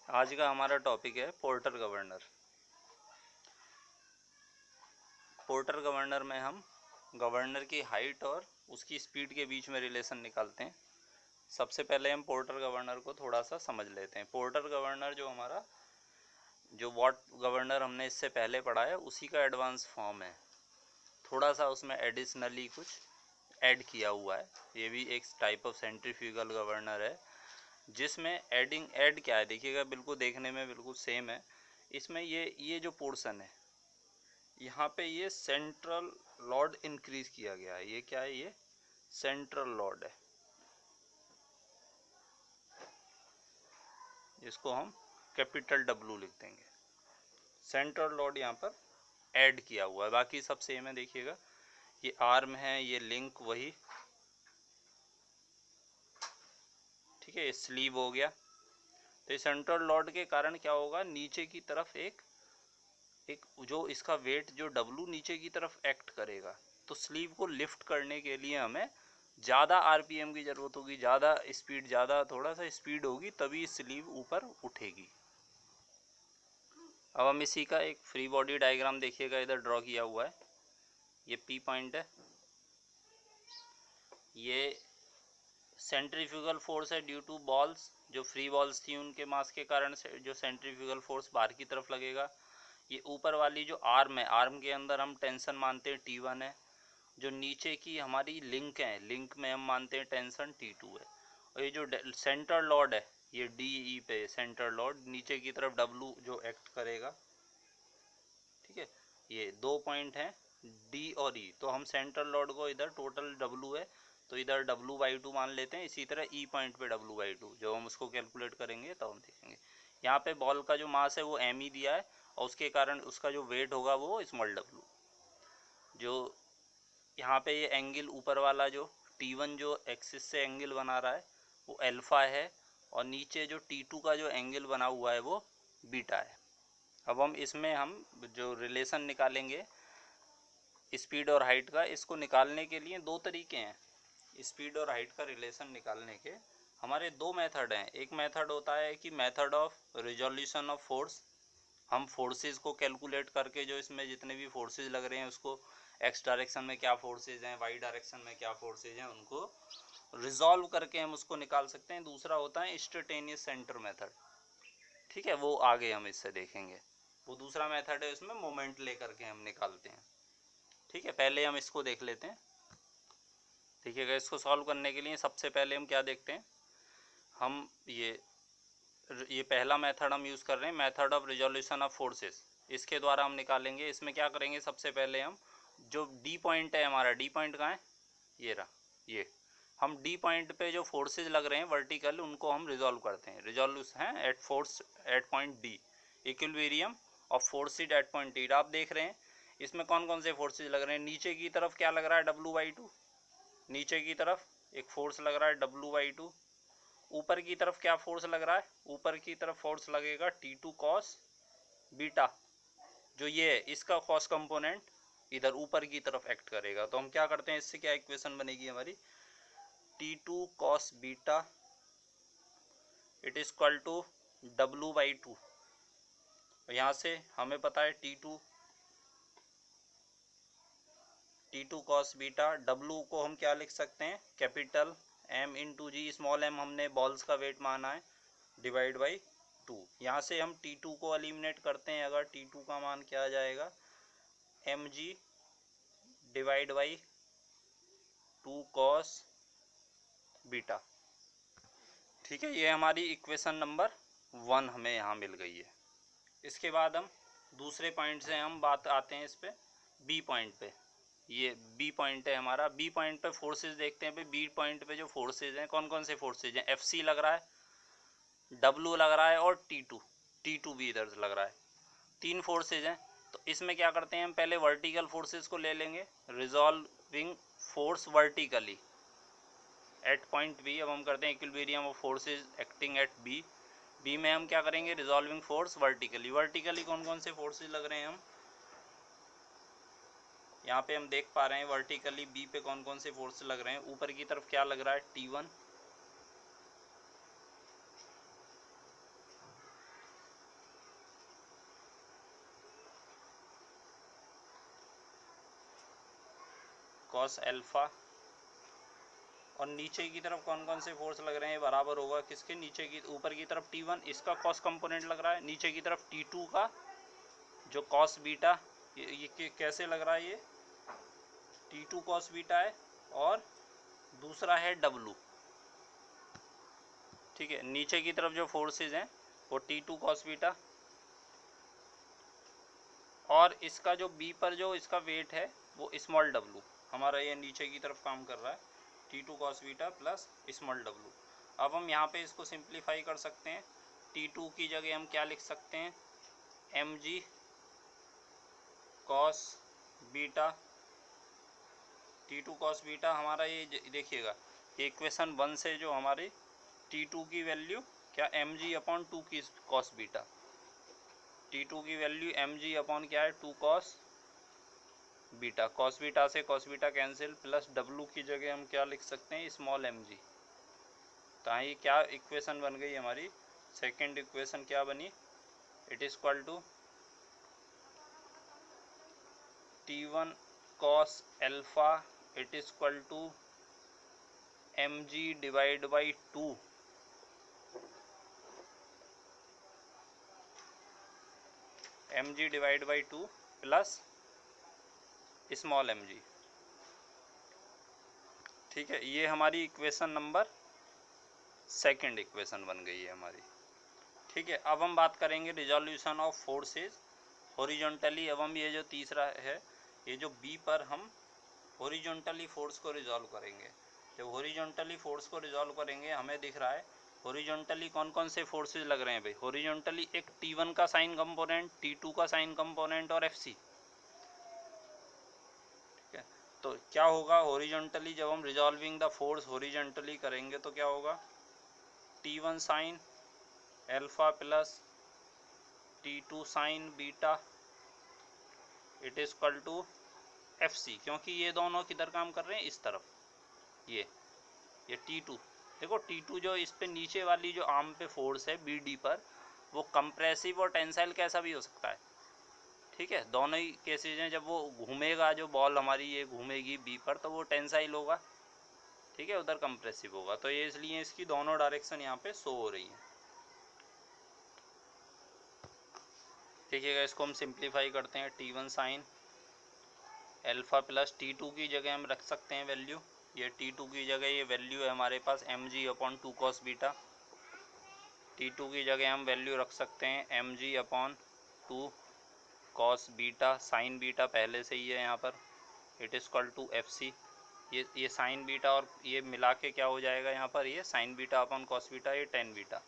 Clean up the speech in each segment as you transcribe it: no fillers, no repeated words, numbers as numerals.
आज का हमारा टॉपिक है पोर्टर गवर्नर। पोर्टर गवर्नर में हम गवर्नर की हाइट और उसकी स्पीड के बीच में रिलेशन निकालते हैं। सबसे पहले हम पोर्टर गवर्नर को थोड़ा सा समझ लेते हैं। पोर्टर गवर्नर जो हमारा जो वॉट गवर्नर हमने इससे पहले पढ़ा है उसी का एडवांस फॉर्म है। थोड़ा सा उसमें एडिशनली कुछ ऐड किया हुआ है। ये भी एक टाइप ऑफ सेंट्रीफ्यूगल गवर्नर है जिसमें ऐड क्या है देखिएगा, बिल्कुल देखने में बिल्कुल सेम है। इसमें ये जो पोर्शन है यहाँ पे ये सेंट्रल लॉर्ड इंक्रीज किया गया है। ये क्या है? ये सेंट्रल लॉर्ड है, इसको हम कैपिटल W लिख देंगे। सेंट्रल लॉर्ड यहाँ पर ऐड किया हुआ है, बाकी सब सेम है। देखिएगा ये आर्म है, ये लिंक वही, ठीक है। ये स्लीव हो गया। तो ये सेंट्रल लॉर्ड के कारण क्या होगा, नीचे की तरफ एक जो इसका वेट जो W नीचे की तरफ एक्ट करेगा। तो स्लीव को लिफ्ट करने के लिए हमें ज़्यादा RPM की ज़रूरत होगी, ज़्यादा स्पीड, ज़्यादा थोड़ा सा स्पीड होगी, तभी स्लीव ऊपर उठेगी। अब हम इसी का एक फ्री बॉडी डायग्राम देखिएगा, इधर ड्रॉ किया हुआ है। ये P पॉइंट है, ये सेंट्रीफ्यूगल फोर्स है ड्यू टू बॉल्स, जो फ्री बॉल्स थी उनके मास के कारण से जो सेंट्रीफ्यूगल फोर्स बाहर की तरफ लगेगा। ये ऊपर वाली जो आर्म है, आर्म के अंदर हम टेंशन मानते हैं T1 है। जो नीचे की हमारी लिंक है, लिंक में हम मानते हैं टेंशन T2 है। और ये जो सेंटर लॉर्ड है, ये DE पे सेंटर लॉर्ड, नीचे की तरफ W जो एक्ट करेगा, ठीक है। ये दो पॉइंट हैं D और E। तो हम सेंट्रल लॉर्ड को इधर टोटल W है तो इधर W/2 मान लेते हैं। इसी तरह E पॉइंट पे W/2, जब हम उसको कैलकुलेट करेंगे तब हम देखेंगे। यहाँ पे बॉल का जो मास है वो M दिया है और उसके कारण उसका जो वेट होगा वो स्मॉल w। जो यहाँ पे ये एंगल ऊपर वाला जो T1 जो एक्सिस से एंगल बना रहा है वो अल्फा है, और नीचे जो T2 का जो एंगल बना हुआ है वो बीटा है। अब हम जो रिलेशन निकालेंगे स्पीड और हाइट का, इसको निकालने के लिए दो तरीके हैं। स्पीड और हाइट का रिलेशन निकालने के हमारे दो मेथड हैं। एक मेथड होता है कि method of resolution of force. हम फोर्सेस को कैलकुलेट करके जो इसमें जितने भी फोर्सेस लग रहे हैं उसको एक्स डायरेक्शन में क्या फोर्सेज हैं, वाई डायरेक्शन में क्या फोर्सेज हैं, उनको रिजॉल्व करके हम उसको निकाल सकते हैं। दूसरा होता है इंस्टेंटेनियस सेंटर मेथड, ठीक है, वो आगे हम इससे देखेंगे। वो दूसरा मेथड है, उसमें मोमेंट लेकर के हम निकालते हैं, ठीक है। पहले हम इसको देख लेते हैं। देखिएगा, इसको सॉल्व करने के लिए सबसे पहले हम क्या देखते हैं, हम ये पहला मेथड हम यूज़ कर रहे हैं, method of resolution of forces. इसके द्वारा हम निकालेंगे। इसमें क्या करेंगे, सबसे पहले हम जो D पॉइंट है, हमारा D पॉइंट कहाँ है, ये रहा। ये हम D पॉइंट पे जो फोर्सेज लग रहे हैं वर्टिकल, उनको हम रिजॉल्व करते हैं। रिजोल्यूशन है at force at point D, equilibrium of forces at point D। आप देख रहे हैं इसमें कौन कौन से फोर्सेज लग रहे हैं। नीचे की तरफ क्या लग रहा है, W/2। नीचे की तरफ एक फोर्स लग रहा है W/2। ऊपर की तरफ क्या फोर्स लग रहा है, ऊपर की तरफ फोर्स लगेगा T2 cos बीटा। जो ये है इसका कॉस कंपोनेंट इधर ऊपर की तरफ एक्ट करेगा। तो हम क्या करते हैं, इससे क्या इक्वेशन बनेगी हमारी, T2 cos beta it is equal to W/2। यहाँ से हमें पता है T2 cos बीटा, W को हम क्या लिख सकते हैं, कैपिटल M इंटू जी, स्मॉल m हमने बॉल्स का वेट माना है, डिवाइड बाई 2। यहाँ से हम T2 को एलिमिनेट करते हैं। अगर T2 का मान क्या आ जाएगा, mg divide by 2 cos beta, ठीक है। ये हमारी इक्वेशन नंबर 1 हमें यहाँ मिल गई है। इसके बाद हम दूसरे पॉइंट से हम बात आते हैं इस पे, B पॉइंट पे। ये B पॉइंट है हमारा। B पॉइंट पे फोर्सेज देखते हैं। B पॉइंट पे जो फोर्सेज हैं, कौन कौन से फोर्सेज हैं, FC लग रहा है, W लग रहा है और T2 भी इधर लग रहा है। तीन फोर्सेज हैं। तो इसमें क्या करते हैं, हम पहले वर्टिकल फोर्सेज को ले लेंगे, resolving force vertically at point B। अब हम करते हैं equilibrium of forces acting at B में हम क्या करेंगे, रिजॉल्विंग फोर्स वर्टिकली कौन कौन से फोर्सेज लग रहे हैं, हम यहाँ पे हम देख पा रहे हैं वर्टिकली B पे कौन कौन से फोर्स लग रहे हैं। ऊपर की तरफ क्या लग रहा है, T1, कॉस अल्फा, और नीचे की तरफ कौन कौन से फोर्स लग रहे हैं बराबर होगा किसके, नीचे की, ऊपर की तरफ T1 इसका कॉस कंपोनेंट लग रहा है, नीचे की तरफ T2 का जो कॉस बीटा, ये कैसे लग रहा है, ये T2 कॉस बीटा है, और दूसरा है W, ठीक है। नीचे की तरफ जो फोर्सेस हैं वो T2 कॉस बीटा, और इसका जो B पर जो इसका वेट है वो स्मॉल w, हमारा ये नीचे की तरफ काम कर रहा है, T2 cos beta plus small w। अब हम यहाँ पे इसको सिंप्लीफाई कर सकते हैं, T2 की जगह हम क्या लिख सकते हैं, mg cos beta, T2 cos beta हमारा ये देखिएगा, ये इक्वेशन 1 से जो हमारी T2 की वैल्यू क्या mg अपॉन 2 की कॉस बीटा, T2 की वैल्यू mg अपॉन क्या है 2 कॉस बीटा, कॉस बीटा से cos beta cancel, plus W की जगह हम क्या लिख सकते हैं स्मॉल mg। तो ये क्या इक्वेशन बन गई हमारी, सेकंड इक्वेशन क्या बनी, it is equal to T1 cos alpha it is equal to mg divide by 2 mg divide by 2 plus small mg, ठीक है। ये हमारी इक्वेशन नंबर सेकंड इक्वेशन बन गई है हमारी, ठीक है। अब हम बात करेंगे रिजोल्यूशन ऑफ फोर्सेस हॉरिजॉन्टली। अब हम ये जो तीसरा है, ये जो B पर हम हॉरिजॉन्टली फोर्स को रिजॉल्व करेंगे। जब हॉरिजॉन्टली फोर्स को रिजॉल्व करेंगे हमें दिख रहा है हॉरिजॉन्टली कौन कौन से फोर्सेस लग रहे हैं भाई, हॉरिजॉन्टली एक T1 का साइन कंपोनेंट, T2 का साइन कंपोनेंट और FC, ठीक है। तो क्या होगा हॉरिजॉन्टली, जब हम रिजॉल्विंग द फोर्स हॉरिजॉन्टली करेंगे तो क्या होगा, T1 sine alpha plus T2 sine beta it is equal to FC, क्योंकि ये दोनों किधर काम कर रहे हैं, इस तरफ, ये T2, देखो T2 जो इस पे नीचे वाली जो आर्म पे फोर्स है BD पर, वो कंप्रेसिव और टेंसाइल कैसा भी हो सकता है, ठीक है। दोनों ही केसेज हैं, जब वो घूमेगा, जो बॉल हमारी ये घूमेगी B पर तो वो टेंसाइल होगा, ठीक है, उधर कंप्रेसिव होगा। तो ये इसलिए इसकी दोनों डायरेक्शन यहाँ पे शो हो रही हैं। देखिएगा, इसको हम सिंप्लीफाई करते हैं, T1 sine alpha plus T2 की जगह हम रख सकते हैं वैल्यू, ये T2 की जगह ये वैल्यू है हमारे पास mg upon 2 cos beta, T2 की जगह हम वैल्यू रख सकते हैं mg upon 2 cos beta, sine beta पहले से ही है यहाँ पर, it is equal to FC। ये साइन बीटा और ये मिला के क्या हो जाएगा यहाँ पर, ये sine beta upon cos beta, ये टेन बीटा।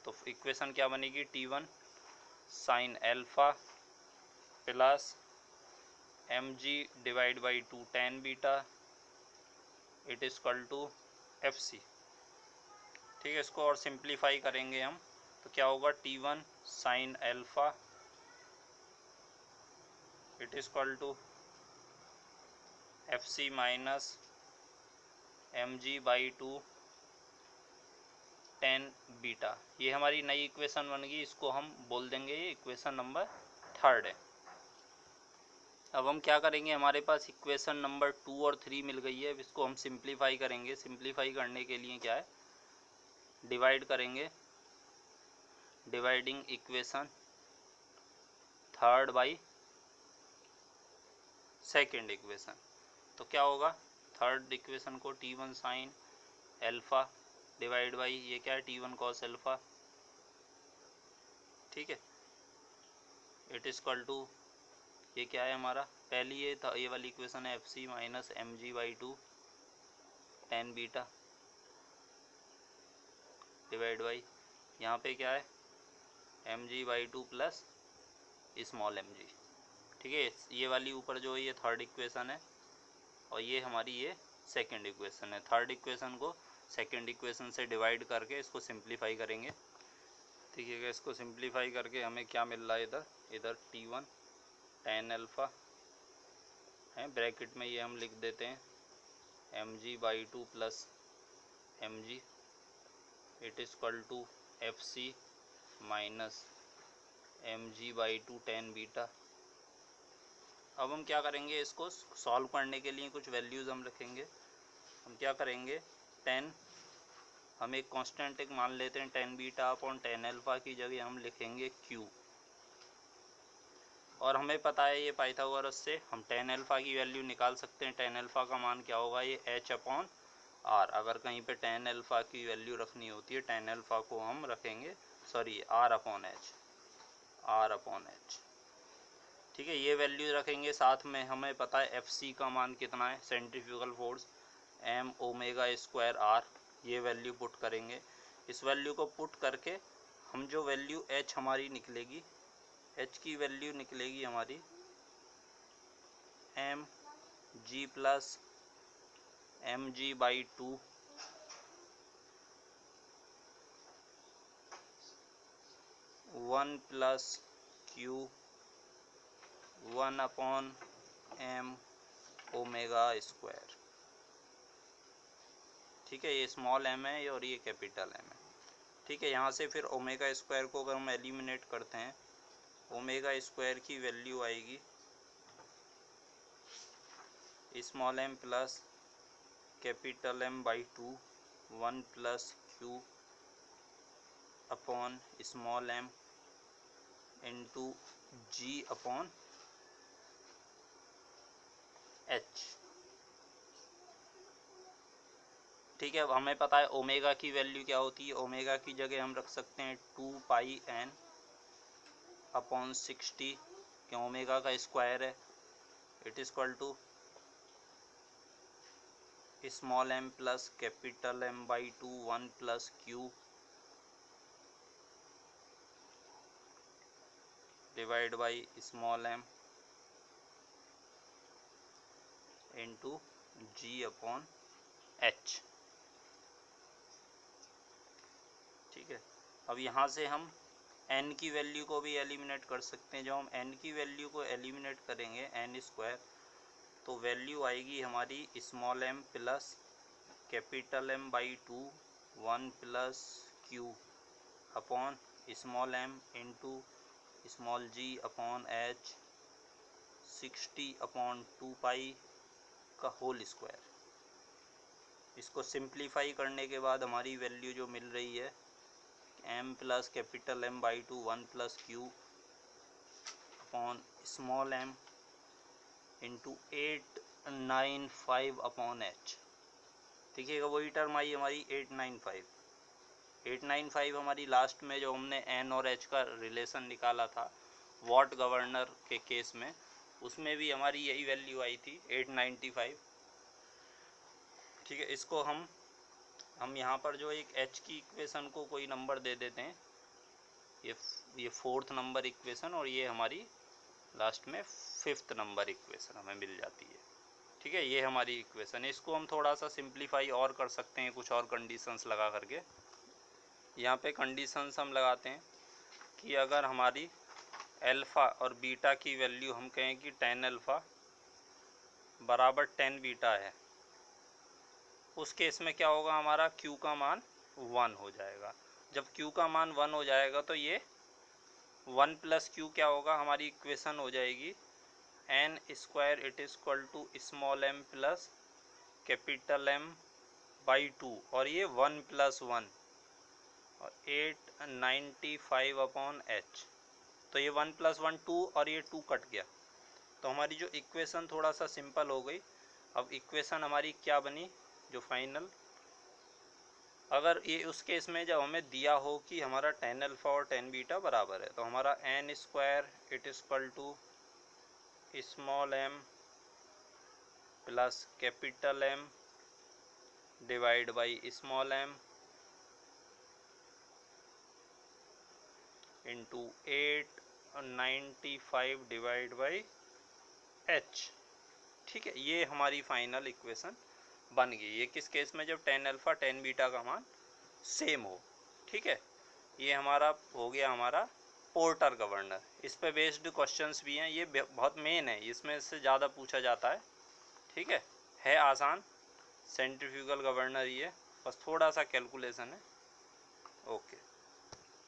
तो इक्वेशन क्या बनेगी, T1 sine alpha plus mg divide by 2 tan beta it is equal to FC, ठीक है। इसको और सिंप्लीफाई करेंगे हम तो क्या होगा, T1 sine alpha it is equal to FC minus mg by 2 tan beta. ये हमारी नई इक्वेशन बन गई, इसको हम बोल देंगे ये इक्वेशन नंबर थर्ड है। अब हम क्या करेंगे, हमारे पास इक्वेशन नंबर 2 और 3 मिल गई है, अब इसको हम सिंप्लीफाई करेंगे। सिंप्लीफाई करने के लिए क्या है, डिवाइड करेंगे, dividing equation third by second equation. तो क्या होगा, थर्ड इक्वेशन को T1 sine alpha divide by ये क्या है T1 कॉस अल्फा, ठीक है, इट इज इक्वल टू ये क्या है हमारा, पहली ये था, ये वाली इक्वेशन है FC minus mg by 2 tan beta divide by यहाँ पे क्या है mg by 2 plus small mg, ठीक है। ये वाली ऊपर जो ये थर्ड इक्वेशन है और ये हमारी ये सेकंड इक्वेशन है। थर्ड इक्वेशन को सेकंड इक्वेशन से डिवाइड करके इसको सिंप्लीफाई करेंगे, ठीक है। इसको सिंप्लीफाई करके हमें क्या मिल रहा है, इधर T1 टेन अल्फा है, ब्रैकेट में ये हम लिख देते हैं mg by 2 plus mg it is equal to FC minus mg by 2 tan beta अब हम क्या करेंगे, इसको सॉल्व करने के लिए कुछ वैल्यूज़ हम रखेंगे। हम क्या करेंगे, 10, हम एक कांस्टेंट एक मान लेते हैं 10 बीटा अपॉन 10 अल्फ़ा की जगह हम लिखेंगे q। और हमें पता है ये पाइथागोरस से हम 10 अल्फ़ा की वैल्यू निकाल सकते हैं। 10 अल्फ़ा का मान क्या होगा, ये h अपॉन r। अगर कहीं पे 10 अल्फ़ा की वैल्यू रखनी होती है, 10 अल्फ़ा को हम रखेंगे r अपॉन h। ठीक है, ये वैल्यू रखेंगे। साथ में हमें पता है FC का मान कितना है, centrifugal force m omega square r। ये वैल्यू पुट करेंगे। इस वैल्यू को पुट करके हम जो वैल्यू h हमारी निकलेगी, h की वैल्यू निकलेगी हमारी mg plus mg/2 1 plus q 1 upon m omega square. ठीक है, ये स्मॉल m है और ये कैपिटल M है। ठीक है, यहाँ से फिर ओमेगा स्क्वायर को अगर हम एलिमिनेट करते हैं, ओमेगा स्क्वायर की वैल्यू आएगी small m plus capital M/2 1 plus q upon small m into g upon h। ठीक है, अब हमें पता है ओमेगा की वैल्यू क्या होती है। ओमेगा की जगह हम रख सकते हैं 2πn अपॉन 60, क्यों ओमेगा का स्क्वायर है। It is equal to small m plus capital M/2 1 plus q divide by small m into g upon h। ठीक है, अब यहाँ से हम n की वैल्यू को भी एलिमिनेट कर सकते हैं। जब हम n की वैल्यू को एलिमिनेट करेंगे n स्क्वायर, तो वैल्यू आएगी हमारी small m plus capital M/2 1 plus q upon small m into small g upon h 60 upon 2π का होल स्क्वायर। इसको सिंप्लीफाई करने के बाद हमारी वैल्यू जो मिल रही है m plus capital M/2 1 plus q upon small m into 895 upon h। देखिएगा वही टर्म आई हमारी 895 हमारी लास्ट में जो हमने n और h का रिलेशन निकाला था वॉट गवर्नर के केस में, उसमें भी हमारी यही वैल्यू आई थी 895। ठीक है, इसको हम यहाँ पर जो एक h की इक्वेशन को कोई नंबर दे देते हैं, ये 4th नंबर इक्वेशन, और ये हमारी लास्ट में 5th नंबर इक्वेशन हमें मिल जाती है। ठीक है, ये हमारी इक्वेशन है। इसको हम थोड़ा सा सिंप्लीफाई और कर सकते हैं कुछ और कंडीशंस लगा करके। यहाँ पे कंडीशंस हम लगाते हैं कि अगर हमारी अल्फ़ा और बीटा की वैल्यू हम कहें कि 10 अल्फ़ा बराबर 10 बीटा है, उस केस में क्या होगा, हमारा q का मान 1 हो जाएगा। जब q का मान 1 हो जाएगा तो ये 1 प्लस q क्या होगा, हमारी इक्वेशन हो जाएगी n square it is equal to small m plus capital M/2, और ये 1 प्लस 1 और 895 अपॉन h। तो ये 1 प्लस 1 2 और ये 2 कट गया, तो हमारी जो इक्वेशन थोड़ा सा सिंपल हो गई। अब इक्वेशन हमारी क्या बनी जो फाइनल, अगर ये उस केस में जब हमें दिया हो कि हमारा 10 अल्फ़ा और 10 बीटा बराबर है, तो हमारा n square it is equal to small m plus capital M divide by small m into 895 divide by h। ठीक है, ये हमारी फाइनल इक्वेशन बन गई। ये किस केस में, जब 10 अल्फ़ा 10 बीटा का मान सेम हो। ठीक है, ये हमारा हो गया हमारा पोर्टर गवर्नर। इस पे बेस्ड क्वेश्चंस भी हैं, ये बहुत मेन है, इसमें से ज़्यादा पूछा जाता है। ठीक है आसान सेंट्रीफ्यूगल गवर्नर, ये बस थोड़ा सा कैलकुलेशन है। ओके।